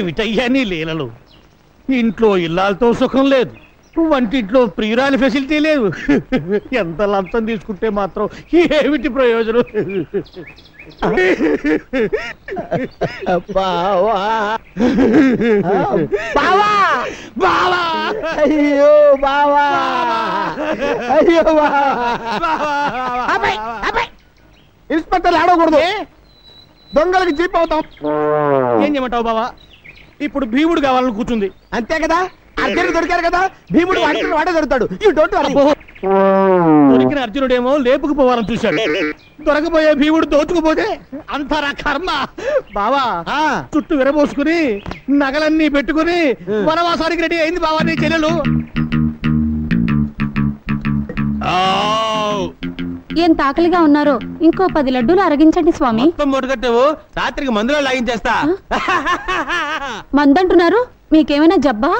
ఏమిటయ్యా నీ లీలలు? ఇంట్లో ఇల్లాలతో సుఖం లేదు, వంటింట్లో ప్రియురాలి ఫెసిలిటీ లేదు. ఎంత లంచం తీసుకుంటే మాత్రం ఏమిటి ప్రయోజనం? బావా బావా బావా అయ్యో బావా అయ్యో ఇన్స్పెక్టర్ ఆడకూడదు, దొంగలకి జీప్ అవుతాం. ఏం చేయమంటావు బావా? ఇప్పుడు భీముడు కావాలని కూర్చుంది అంతే కదా, అర్జునుడు దొరికారు కదా, భీముడు వాడే దొరుకుతాడు. You don't worry. దొరికిన అర్జునుడేమో లేపుకుపోవాలని చూశాడు, దొరకపోయే భీముడు దోచుకుపోతే అంతరా కర్మ. బావా చుట్టూ విరబోసుకుని నగలన్నీ పెట్టుకుని వనవాసానికి రెడీ అయింది బావా నీ చెల్లెలు. ఎంత ఆకలిగా ఉన్నారో, ఇంకో 10 లడ్డూలు అరగించండి స్వామి. కట్టావు, రాత్రికి మందులో లాగించేస్తా. మందంటున్నారు, మీకేమైనా జబ్బా?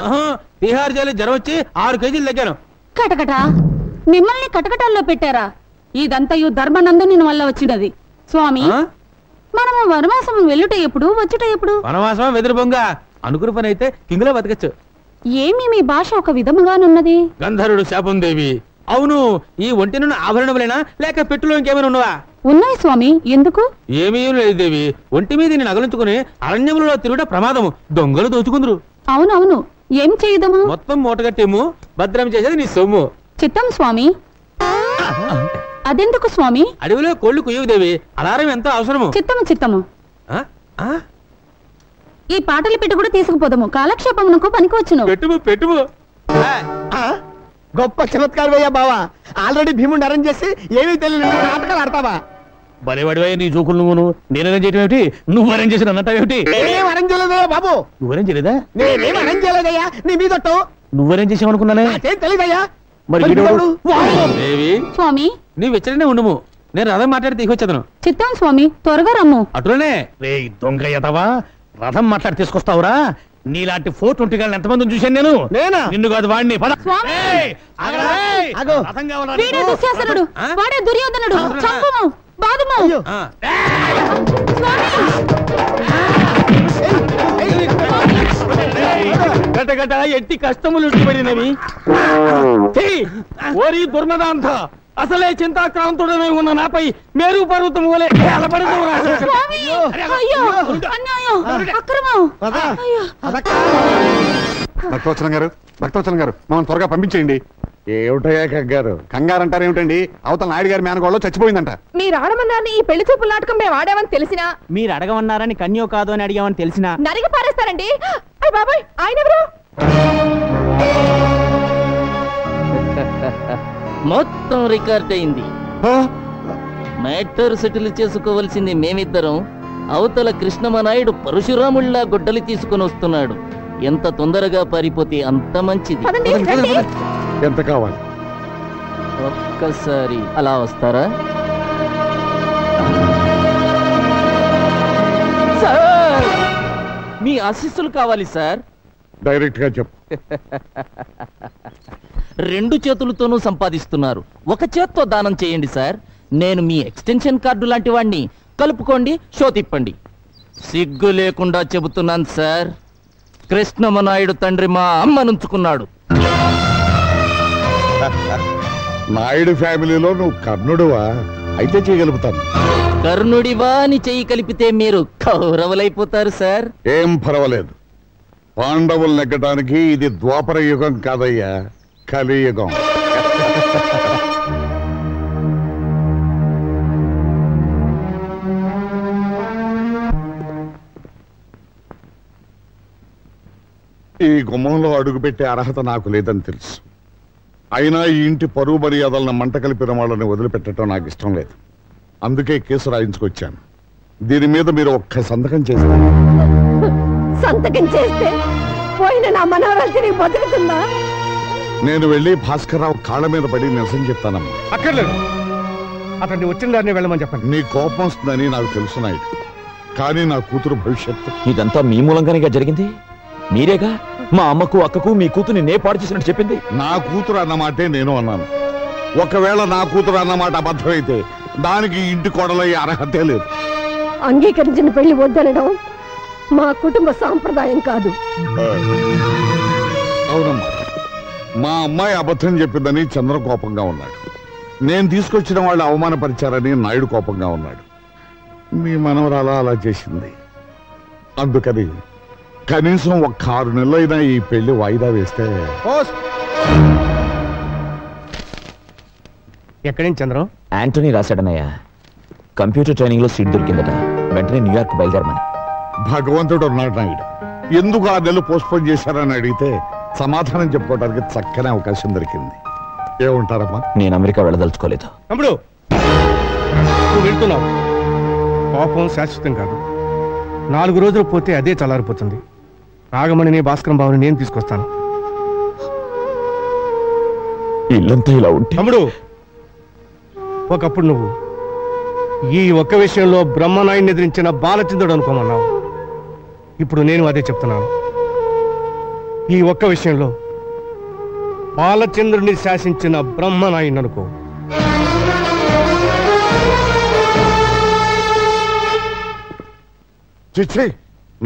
బీహార్ జైలు జ్వరం వచ్చి 6 కేజీలు తగ్గాను. కటకట మిమ్మల్ని కటకటాల్లో పెట్టారా? ఇదంతయు ధర్మనందుని వల్ల వచ్చినది స్వామి. మనము వనవాసం వెళ్ళుట ఎప్పుడు, వచ్చుట ఎప్పుడు? వనవాసం వెదురు బొంగ అనుకున్న పని అయితే కింగులో బతకచ్చు. ఏమి మీ భాష ఒక విధముగానున్నది? గంధర్వుడు శాపం దేవి. అవును, ఈ ఒంటినున్న ఆభరణములేనా లేక పెట్టులో ఇంకేమైనా ఉన్నవా? ఉన్నాయి స్వామి. ఎందుకు? ఏమీ లేదు దేవి, ఒంటి మీద నేను నగలుంచుకుని అరణ్యములలో తిరుగుట ప్రమాదము, దొంగలు దోచుకుందరు. అవునవును, ఏం చేయదము? మొత్తం మూటగట్టేము, భద్రం చేసేది నీ సొమ్ము. చిత్తం స్వామి. అదెందుకు స్వామి? అడవిలో కోళ్లు కుయ్యవు దేవి, అలారం ఎంతో అవసరము. చిత్తము చిత్తము. ఈ పాటలు పెట్టి కూడా తీసుకుపోదాము, కాలక్షేపమునకు పనికి వచ్చును. పెట్టుము పెట్టుము. గొప్ప చమత్కారం అయ్యా బావా. ఆల్రెడీ భీముడిని అరేంజ్ చేసి ఏమీ తెలియదు నాటకాలు ఆడతావా? బలివాడివయ్యా నీ జోకులు నువ్వును. నేను అరేంజ్ చేయడం ఏమిటి, నువ్వు అరేంజ్ చేసిన అన్నట్టు? నేనేం అరేంజ్ చేయలేదయ్యా బాబు. నువ్వు అరేంజ్ చేయలేదా? నేనేం అరేంజ్ చేయలేదయ్యా, నీ మీద నువ్వు అరేంజ్ చేసావు అనుకున్నానే. తెలీదయ్యా. మరి దేవి స్వామి నీవు ఇచ్చడనే ఉండుము, నేను రథం మాట్లాడి తీసుకొచ్చేదను. చిత్తం స్వామి, త్వరగా రమ్ము. అటులనే రే దొంగ ఎదవా, రథం మాట్లాడి తీసుకొస్తావురా? నీలాంటి 420 ఎంతమంది చూశాను నేను. నిన్ను కాదు వాడిని. వీడే దుశ్శాసనుడు, వాడే దుర్యోధనుడు. చంపుము, బాదుము. గటగట ఎట్టి కష్టములు పడినవి. ఓరి దుర్మదాంత, అసలే చింతాక్రాంతుడనే ఉన్న నాపై మేరు పర్వతం వలె భక్తవచనం గారు, భక్తవచనం గారు, మమ్మల్ని త్వరగా పంపించేయండి. ఏమిటయ్యా కంగారు? కంగారు అంటారు ఏమిటండి? అవతల నాయుడు గారి మేనగోళ్ళు చచ్చిపోయిందంట. మీరు ఆడమన్నారని ఈ పెళ్లి చూపుల నాటకం మేము ఆడామని తెలిసినా, మీరు అడగమన్నారని కన్యో కాదు అని అడిగామని తెలిసినా నరిగి పారేస్తారండి. అయ్య బాబాయ్, ఆయన ఎవరు? మొత్తం రికార్డ్ అయింది. మ్యాటర్ సెటిల్ చేసుకోవలసింది మేమిద్దరం. అవతల కృష్ణమనాయుడు పరశురాముళ్లా గొడ్డలి తీసుకుని వస్తున్నాడు. ఎంత తొందరగా పారిపోతే అంత మంచిది. ఎంత కావాలి? ఒక్కసారి అలా వస్తారా? సార్, మీ ఆశీస్సులు కావాలి సార్. డైరెక్ట్ గా చెప్పు. 2 చేతులతోనూ సంపాదిస్తున్నారు, ఒక చేత్తో దానం చేయండి సార్. నేను మీ ఎక్స్టెన్షన్ కార్డు లాంటి వాడిని. కలుపుకోండి, షో తిప్పండి. సిగ్గు లేకుండా చెబుతున్నాను సార్. కృష్ణమనాయుడు తండ్రి మా అమ్మనుంచుకున్నాడు. నాయుడు ఫ్యామిలీలో నువ్వు కర్ణుడువా? అయితే చేయగలుగుతాను. కర్ణుడివా అని చెయ్యి కలిపితే మీరు కౌరవులైపోతారు సార్. ఏం పర్వాలేదు. పాండవులు నెగ్గడానికి ఇది ద్వాపర యుగం కాదయ్యా, కలియుగం. ఈ గుమ్మంలో అడుగుపెట్టే అర్హత నాకు లేదని తెలుసు. అయినా ఈ ఇంటి పరువు మర్యాదలను మంట కలిపిన వాళ్ళని వదిలిపెట్టడం నాకు ఇష్టం లేదు. అందుకే కేసు రాయించుకొచ్చాను. దీని మీద మీరు ఒక్క సంతకం చేస్తారు. సంతకం చేస్తే పోయిన నా మనవరాలు తిరిగి బతుకుతుందా? నేను వెళ్ళి భాస్కర్రావు కాళ్ళ మీద పడి నిరసన చెప్తానమ్మా. అక్కర్లేదు, అతన్ని వచ్చిన దాన్ని వెళ్ళమని చెప్పండి. నీ కోపం వస్తుందని నాకు తెలుసు నాయుడు, కానీ నా కూతురు భవిష్యత్తు. ఇదంతా మీ మూలంగానే జరిగింది. మీరేగా మా అమ్మకు అక్కకు మీ కూతుర్ని నే పాడు చేసినట్టు చెప్పింది. నా కూతురు అన్నమాటే నేను అన్నాను. ఒకవేళ నా కూతురు అన్నమాట అబద్ధమైతే దానికి ఇంటి కోడలయ్యే అర్హతే లేదు. అంగీకరించిన పెళ్లి వద్దనడం మా కుటుంబ సాంప్రదాయం కాదు. అవునమ్మా, మా అమ్మాయి అబద్ధం చెప్పిందని చంద్ర కోపంగా ఉన్నాడు. నేను తీసుకొచ్చిన వాళ్ళు అవమానపరిచారని నాయుడు కోపంగా ఉన్నాడు. మీ మనవరాలు అలా చేసింది. అందుకని కనీసం ఒక్క 6 నెలలైనా ఈ పెళ్లి వాయిదా వేస్తే. ఎక్కడి నుంచి చంద్రం? యాంటోనీ రాశాడనయ్యా, కంప్యూటర్ ట్రైనింగ్ లో సీట్ దొరికిందట, వెంటనే న్యూయార్క్ బయలుదేరమని. భగవంతుడు ఉన్నాడు నాయుడు. ఎందుకు 6 నెలలు పోస్ట్పోన్ చేశారని అడిగితే సమాధానం చెప్పుకోవడానికి చక్కని అవకాశం దొరికింది. ఏమంటారమ్మా? నేను అమెరికా వెళ్ళదలుచుకోలేదు. తమ్ముడు, నువ్వు వెళ్తున్నావు. కోపం శాశ్వతం కాదు. 4 రోజులు పోతే అదే చల్లారిపోతుంది. నాగమణిని భాస్కరం బాబుని నేను తీసుకొస్తాను. ఇల్లంతా ఇలా ఉంటే తమ్ముడు, ఒకప్పుడు నువ్వు ఈ ఒక్క విషయంలో బ్రహ్మనాయుడిని ఎదిరించిన బాలచంద్రుడు అనుకోమన్నావు. ఇప్పుడు నేను అదే చెప్తున్నాను. ఈ ఒక్క విషయంలో బాలచంద్రుడిని శాసించిన బ్రహ్మనాయుడిని అనుకో. చిచ్చి,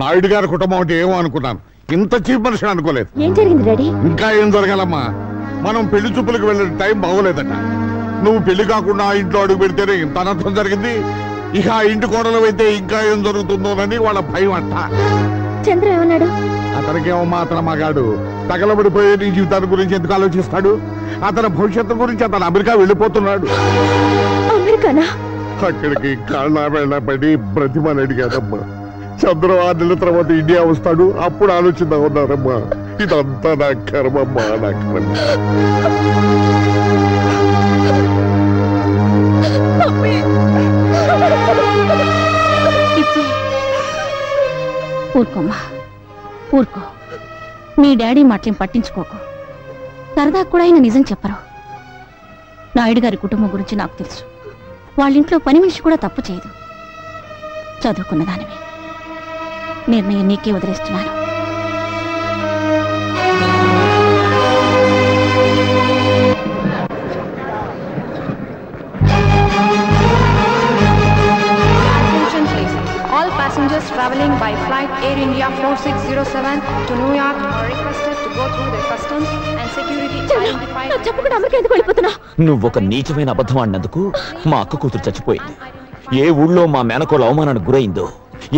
నాయుడు గారి కుటుంబం అంటే ఏమో అనుకున్నాను. ఇంత చీప్ మనిషి అనుకోలేదు. ఏం జరిగింది డాడీ? ఇంకా ఏం జరగాలమ్మా? మనం పెళ్లి చూపులకు వెళ్ళే టైం బాగోలేదట. నువ్వు పెళ్లి కాకుండా ఆ ఇంట్లో అడుగు పెడితేనే ఇంత అనర్థం జరిగింది. ఇక ఆ ఇంటి కోడలు అయితే ఇంకా ఏం జరుగుతుందోనని వాళ్ళ భయం అంట. చంద్ర ఏమన్నాడు? అతనికేమమ్మా, అతను మగాడు. తగలబడిపోయే నీ జీవితాన్ని గురించి ఎందుకు ఆలోచిస్తాడు? అతని భవిష్యత్తు గురించి అతను అమెరికా వెళ్ళిపోతున్నాడు. అమెరికానా? అక్కడికి కాళ్ళ వెళ్ళబడి బ్రతిమని అడిగాడమ్మా. చంద్ర 6 నెలల తర్వాత ఇండియా వస్తాడు, అప్పుడు ఆలోచిద్దాం ఉన్నారమ్మా. ఇదంతా నా కర్మమ్మా, నా కర్మ. ఊరుకోమ్మా, ఊరుకో. మీ డాడీ మాటలేం పట్టించుకోకు. సరదా కూడా ఆయన నిజం చెప్పరు. నాయుడు గారి కుటుంబం గురించి నాకు తెలుసు. వాళ్ళింట్లో పని మనిషి కూడా తప్పు చేయదు. చదువుకున్న దానివి. నిర్ణయం నీకే వదిలేస్తున్నాను. All passengers traveling by flight Air India 4607 to New York are requested to go through the customs and security identified. చెప్పకుండా అమెరికా ఎందుకు వెళ్ళిపోతున్నావు? నువ్వొక నీచమైన అబద్ధం ఆడినందుకు మా అక్క కూతురు చచ్చిపోయింది. ఏ ఊళ్ళో మా మేనకోళ్ళ అవమానానికి గురైందో,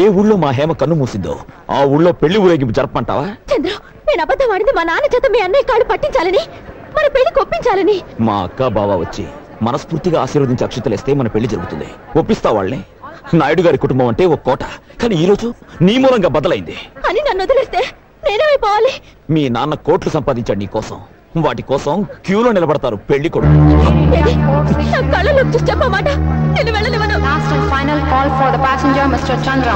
ఏ ఊళ్ళో మా హేమ కన్ను మూసిందో, ఆ ఊళ్ళో పెళ్లి ఊరేగింపు జరపంటావా? చంద్ర, నేను అబద్ధం ఆడింది మా నాన్న చేత మీ అన్నయ్య కాళ్ళు పట్టించాలని, మన పెళ్లి ఒప్పించాలని. మా అక్క బావ వచ్చి మనస్ఫూర్తిగా ఆశీర్వదించి అక్షతలేస్తే మన పెళ్లి జరుగుతుంది. ఒప్పిస్తా వాళ్ళని. నాయుడు గారి కుటుంబం అంటే ఒక కోట, కానీ ఈ రోజు నీ మూలంగా బదలైంది అని నన్ను వదిలేస్తే నేనేమైపోవాలి? మీ నాన్న కోట్లు సంపాదించాడు నీ కోసం. వాటి కోసం క్యూలో నిలబడతారు పెళ్లి కొడుకు. కళ్ళలో చూసి చెప్పమాట, నేను వెళ్ళనివ్వను. Last and final call for the passenger, Mr. Chandra.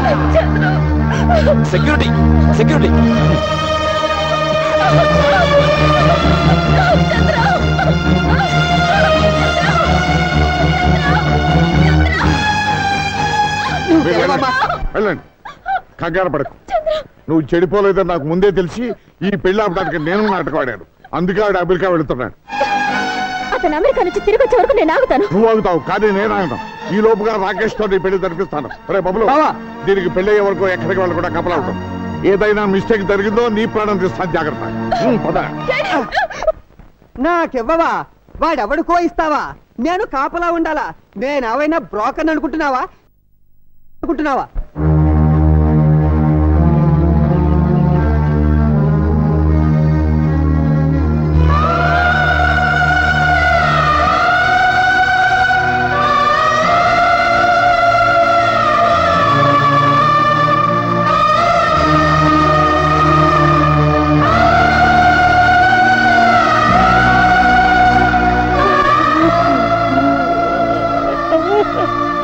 Security, security. వెళ్ళండి, కంగారు పడకు. నువ్వు చెడిపోలేదని నాకు ముందే తెలిసి ఈ పెళ్లి ఆపడానికి నేను నాటకం ఆడాను. అందుకే ఆవిడ అమెరికా వెళుతున్నాడు. అతను అమెరికా నుంచి తిరిగి వచ్చే వరకు నేను ఆగుతాను. నువ్వు ఆగుతావు, కానీ నేను ఆగుతాను. ఈ లోపుగా రాకేష్ తో నీ పెళ్లి జరిపిస్తాను. రే బబులు, దీనికి పెళ్లి అయ్యే వరకు ఎక్కడికి వాళ్ళు కూడా కపలా ఉంటాం. ఏదైనా మిస్టేక్ జరిగిందో నీ ప్రాణం తీస్తాను, జాగ్రత్త. పద. నాకెవ్వవా? వాడెవడుకో ఇస్తావా? నేను కాపలా ఉండాలా? నేను అవైనా బ్రోకర్ అనుకుంటున్నావా?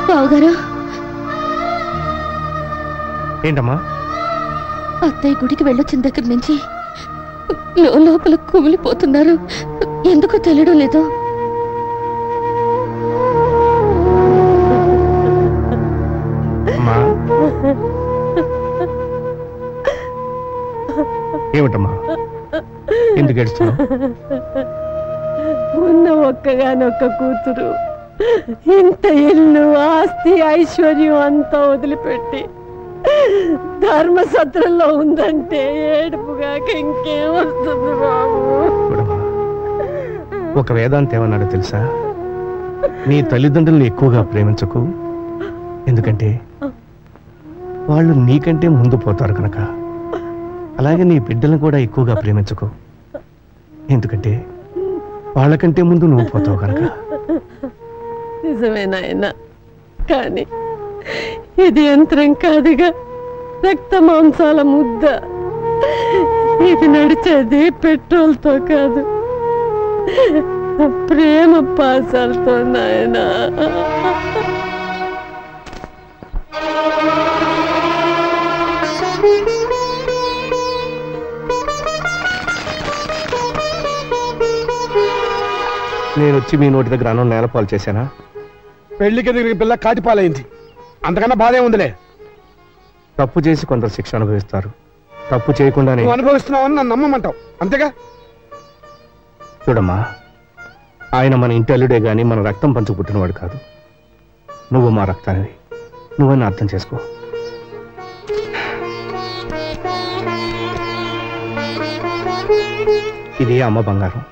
బావగారు, ఏంటమ్మా? అత్తయ్య గుడికి వెళ్ళొచ్చిన దగ్గర నుంచి లోపల కుమిలిపోతున్నారు. ఎందుకో తెలియడం లేదు. ఏమిటమ్మా, ఎందుకు ఏడుస్తున్నావు? ఉన్న ఒక్కగానొక్క కూతురు ఇంత ఇల్లు, ఆస్తి, ఐశ్వర్యం అంతా వదిలిపెట్టి ధర్మసత్రంలో ఉందంటే ఏడుపుగాక ఇంకేం వస్తుంది బాబు. ఒక వేదాంత ఏమన్నాడో తెలుసా? నీ తల్లిదండ్రుల్ని ఎక్కువగా ప్రేమించకు, ఎందుకంటే వాళ్ళు నీకంటే ముందు పోతారు కనుక. అలాగే నీ బిడ్డలను కూడా ఎక్కువగా ప్రేమించకు, ఎందుకంటే వాళ్ళకంటే ముందు నువ్వు పోతావు కనుక. నిజమే నాయన, కానీ ఇది యంత్రం కాదుగా, రక్త మాంసాల ముద్ద. ఇది నడిచేది పెట్రోల్తో కాదు, ప్రేమ పాసాలతో నాయనా. నేను వచ్చి మీ నోటి దగ్గర అన్నం నేలపాలు చేశానా? పెళ్లికి తిరిగి పిల్ల కాటిపాలైంది, అంతకన్నా బాధే ఉందిలే. తప్పు చేసి కొందరు శిక్ష అనుభవిస్తారు, తప్పు చేయకుండానే. నువ్వు అనుభవిస్తున్నావని నన్ను నమ్మమంటావు అంతేగా? చూడమ్మా, ఆయన మన ఇంటి అల్లుడే గాని మన రక్తం పంచు పుట్టినవాడు కాదు. నువ్వు మా రక్తానివి, నువ్వని అర్థం చేసుకో. ఇదే అమ్మ బంగారం.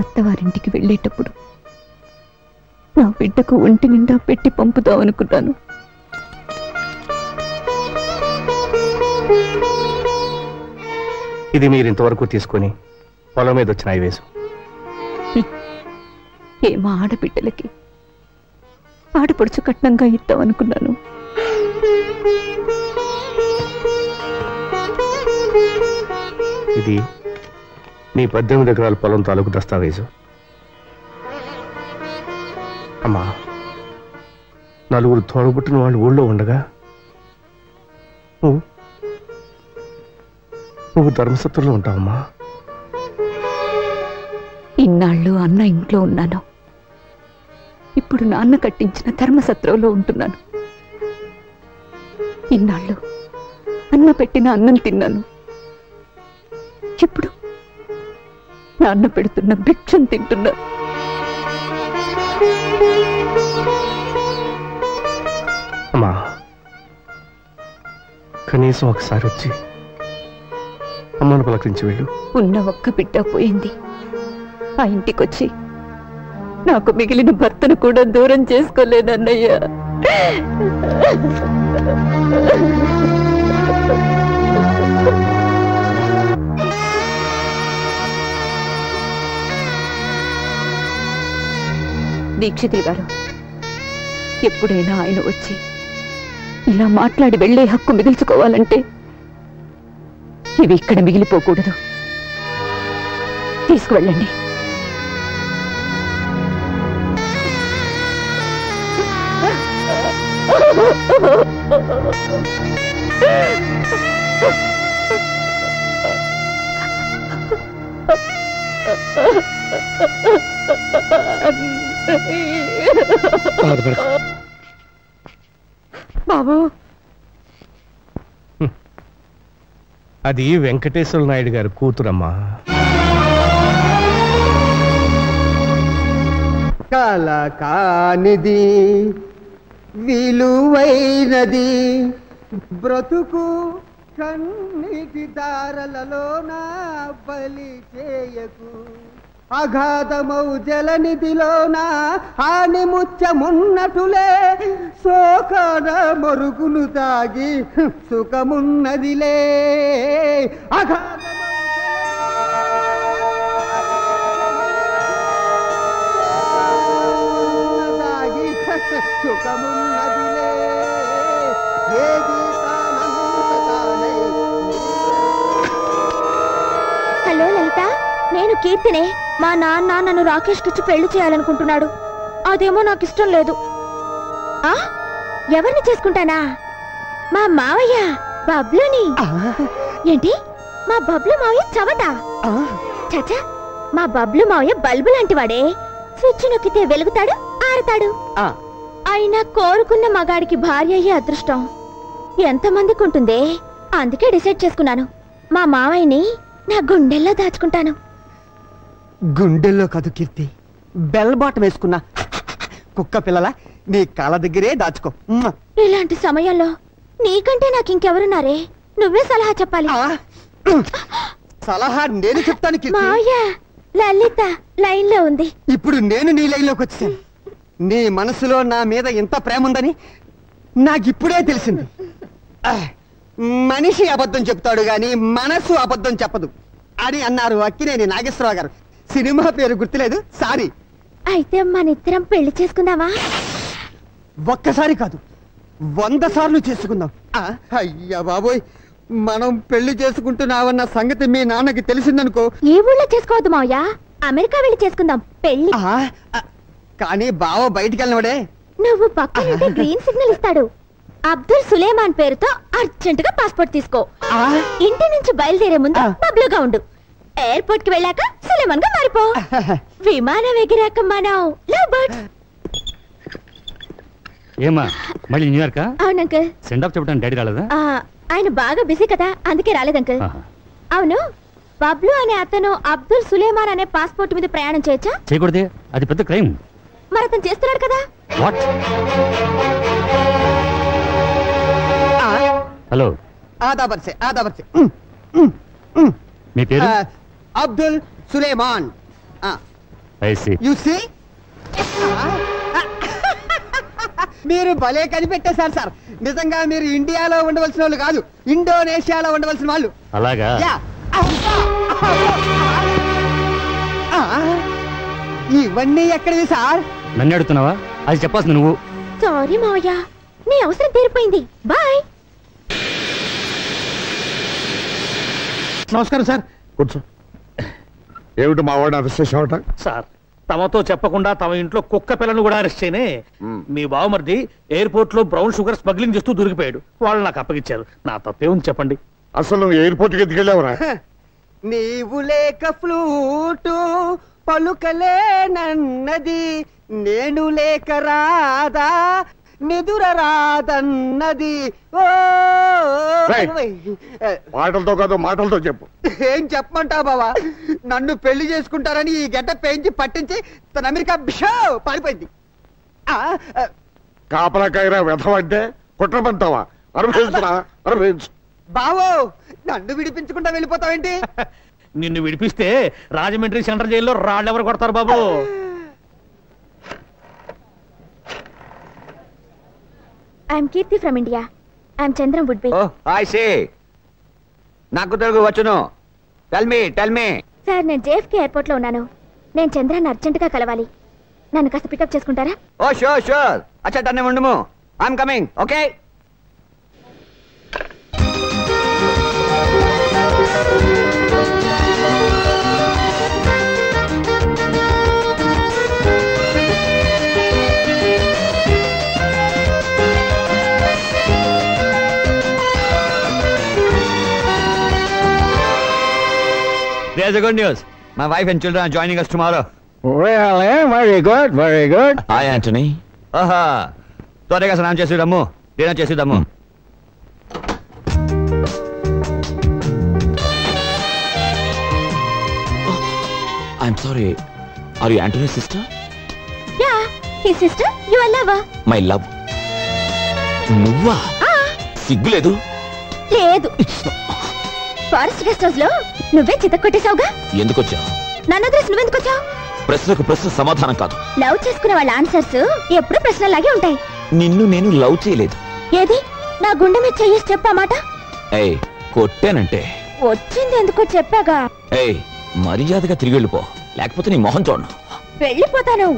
అత్తవారింటికి వెళ్ళేటప్పుడు నా బిడ్డకు ఒంటి నిండా పెట్టి పంపుదాం అనుకున్నాను. ఇది మీరు ఇంతవరకు తీసుకొని పొలం మీద వచ్చిన ఐవేసు. ఏమా ఆడబిడ్డలకి ఆడపడుచు కట్నంగా ఇద్దాం అనుకున్నాను. ఇది నీ 18 ఎకరాల పొలం తాలూకు దస్తావేజు. అమ్మా, నలుగురు తోడబుట్టిన వాళ్ళు ఊళ్ళో ఉండగా నువ్వు ధర్మసత్రంలో ఉంటావమ్మా. ఇన్నాళ్ళు అన్న ఇంట్లో ఉన్నాను, ఇప్పుడు నాన్న కట్టించిన ధర్మసత్రంలో ఉంటున్నాను. ఇన్నాళ్ళు అన్న పెట్టిన అన్నం తిన్నాను, ఇప్పుడు నాన్న పెడుతున్న భిక్షం తింటున్నా. అమ్మా, కనీసం ఒకసారి వచ్చి అమ్మను పలకరించి వెళ్ళు. ఉన్న ఒక్క బిడ్డ పోయింది, ఆ ఇంటికొచ్చి నాకు మిగిలిన భర్తను కూడా దూరం చేసుకోలేదన్నయ్యా. దీక్షితులు గారు, ఎప్పుడైనా ఆయన వచ్చి ఇలా మాట్లాడి వెళ్లే హక్కు మిగిల్చుకోవాలంటే ఇవి ఇక్కడ మిగిలిపోకూడదు. తీసుకువెళ్ళండి. బాబు, అది వెంకటేశ్వర నాయుడు గారి కూతురమ్మా. కల కానిది విలువైనది బ్రతుకు కన్నీటి దారలలోన బలి చేయకు. అగాధమౌ జలనిధిలోన హాని ముచ్చమున్నటులే శోకన మరుగులు తాగి సుఖమున్నదిలే. తాగి సుఖమున్నదిలే. ఏది హలో లలిత, నేను కీర్తినే. మా నాన్న నన్ను రాకేష్ కిచ్చి పెళ్లి చేయాలనుకుంటున్నాడు. అదేమో నాకు ఇష్టం లేదు. ఆ ఎవరిని చేసుకుంటానా? మా మావయ్య బబ్లుని. ఏంటి, మా బబ్లు మావయ్య చవట? చచ్చా, మా బబ్లు మావయ్య బల్బు లాంటి వాడే. స్విచ్ నొక్కితే వెలుగుతాడు, ఆరతాడు. అయినా కోరుకున్న మగాడికి భార్య అయ్యే అదృష్టం ఎంతమందికి ఉంటుందే. అందుకే డిసైడ్ చేసుకున్నాను, మా మావయ్యని నా గుండెల్లో దాచుకుంటాను. గుండెల్లో కాదు కీర్తి, బెల్ బాటం వేసుకున్నా కుక్క పిల్లల నీ కాళ్ళ దగ్గరే దాచుకో. ఇలాంటి సమయంలో నీకంటే నాకు ఇంకెవరున్నారే? నువ్వే సలహా చెప్పాలి. సలహా నేను చెప్తాను కీర్తి. మావయ్య, లలిత లైన్ లో ఉంది. ఇప్పుడు నేను నీ లైన్ లోకి వచ్చాను. నీ మనసులో నా మీద ఎంత ప్రేమ ఉందని నాకిప్పుడే తెలిసింది. మనిషి అబద్ధం చెప్తాడు గాని మనసు అబద్ధం చెప్పదు అని అన్నారు అక్కినేని నాగేశ్వరరావు గారు. సినిమా పేరు గుర్తులేదు, సారీ. అయితే మనిద్దరం పెళ్లి చేసుకుందామా? ఒక్కసారి కాదు, 100 సార్లు చేసుకుందాం. అయ్యా బాబోయ్, మనం పెళ్లి చేసుకుంటున్నావన్న సంగతి మీ నాన్నకి తెలిసిందనుకో. ఈ ఊళ్ళో చేసుకోవద్దు మావయ్య, అమెరికా వెళ్ళి చేసుకుందాం పెళ్లి. కానీ బావ బయటికి వెళ్ళినవాడే. నువ్వు పక్కన గ్రీన్ సిగ్నల్ ఇస్తాడు. అబ్దుల్ సులేమాన్ పేరుతో అర్జెంట్ గా పాస్పోర్ట్ తీసుకో. ఇంటి నుంచి బయలుదేరే ముందు పబ్లుగా ఉండు. ఎయిర్పోర్ట్ కి వెళ్ళాక సులేమాన్ గా మారిపో. విమానం ఎగిరాక మనం లవ్ బర్డ్స్. ఏమా మళ్ళీ న్యూయార్క్? అవును అంకుల్. సెండ్ ఆఫ్ చెప్పడానికి డాడీ రాలేదా? ఆయన బాగా బిజీ కదా, అందుకే రాలేదు అంకుల్. అవును, బబ్లు అనే అతను అబ్దుల్ సులేమాన్ అనే పాస్పోర్ట్ మీద ప్రయాణం చేయొచ్చా? చేయకూడదే, అది పెద్ద క్రైమ్. మరి అతను చేస్తున్నాడు కదా. వాట్? హలో, ఆదాబర్సే మీ పేరు? Abdul Suleman. I see. You see, మీరు భలే కనిపెట్టేశారు సార్. నిజంగా మీరు ఇండియాలో ఉండవలసిన వాళ్ళు కాదు, ఇండోనేషియాలో ఉండవలసిన వాళ్ళు. అలాగా? ఇవన్నీ ఎక్కడివి సార్? నన్ను అడుగుతున్నావా? అది చెప్పాల్సింది నువ్వు. సారీ మావయ్య, నీ అవసరం తీరిపోయింది. బాయ్. నమస్కారం సార్. కూర్చో. ఏమిటి మా వాడిని అరెస్ట్ చేసావట? సార్, తమతో చెప్పకుండా తమ ఇంట్లో కుక్క పిల్లను కూడా అరెస్ట్ చేయనే. మీ బావమరిది ఎయిర్పోర్ట్ లో బ్రౌన్ షుగర్ స్మగ్లింగ్ చేస్తూ దొరికిపోయాడు. వాళ్ళు నాకు అప్పగించారు. నా తప్పేముంది చెప్పండి. అసలు నువ్వు ఎయిర్పోర్ట్ కి ఎత్తుకెళ్ళావురా? నీవు లేక ఫ్లూటు పలుకలేనన్నది, నేను లేక రాదా నిదుర రాదన్నది. మాటలతో కాదు, మాటలతో చెప్పు. ఏం చెప్పమంటావు బావా? నన్ను పెళ్లి చేసుకుంటారని ఈ గడ్డ పెంచి పట్టించి తన అమెరికా బిషో పారిపోయింది. కాపలాకాయరా వెధవంటే కుట్రమంటావా? అనుభవించరా, అనుభవించు. బావో, నన్ను విడిపించకుండా వెళ్ళిపోతావేంటి? నిన్ను విడిపిస్తే రాజమండ్రి సెంట్రల్ జైల్లో రాళ్ళెవరు కొడతారు బాబు? I'm Keerthi from India. I'm Chandram would be. I see. నాకు తెలుగు వచ్చును. Tell me. సార్, నేను జేఎఫ్కే ఎయిర్పోర్ట్ లో ఉన్నాను. నేను చంద్రాన్ని అర్జెంట్ గా కలవాలి. నన్ను కాస్త పికప్ చేసుకుంటారా? Oh sure. అచ్చా టన్నే ఉండుము. I'm coming. Okay. There's a good news. My wife and children are joining us tomorrow. Really? Very good, very good. Hi, Anthony. Aha. త్వరగా స్నానం చేసిద్దాము, dinner చేసిద్దాము. I'm sorry. Are you Anthony's sister? Yeah, his sister. You are lover. My love. నువ్వా? సిగ్గులేదు? లేదు. Forest guest house లో నువ్వే చిత్త కొట్టేశావుగా. ఎందుకు వచ్చావు? నన్ను అడ్రస్ నువ్వెందుకు వచ్చావు? ప్రశ్నకు ప్రశ్న సమాధానం కాదు. లవ్ చేసుకునే వాళ్ళ ఆన్సర్స్ ఎప్పుడు ప్రశ్నలాగే ఉంటాయి. నిన్ను నేను లవ్ చేయలేదు. ఏది? నా గుండె మీద చెయ్యేసి చెప్పామాట. ఏయ్, కొట్టానంటే వచ్చింది ఎందుకో చెప్పాగా. ఏయ్, మర్యాదగా తిరిగి వెళ్ళిపో, లేకపోతే నీ మొహం చూడను. వెళ్ళిపోతాను,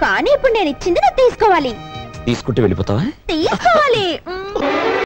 కానీ ఇప్పుడు నేను ఇచ్చింది నువ్వు తీసుకోవాలి. తీసుకుంటే వెళ్ళిపోతావా? తీసుకోవాలి.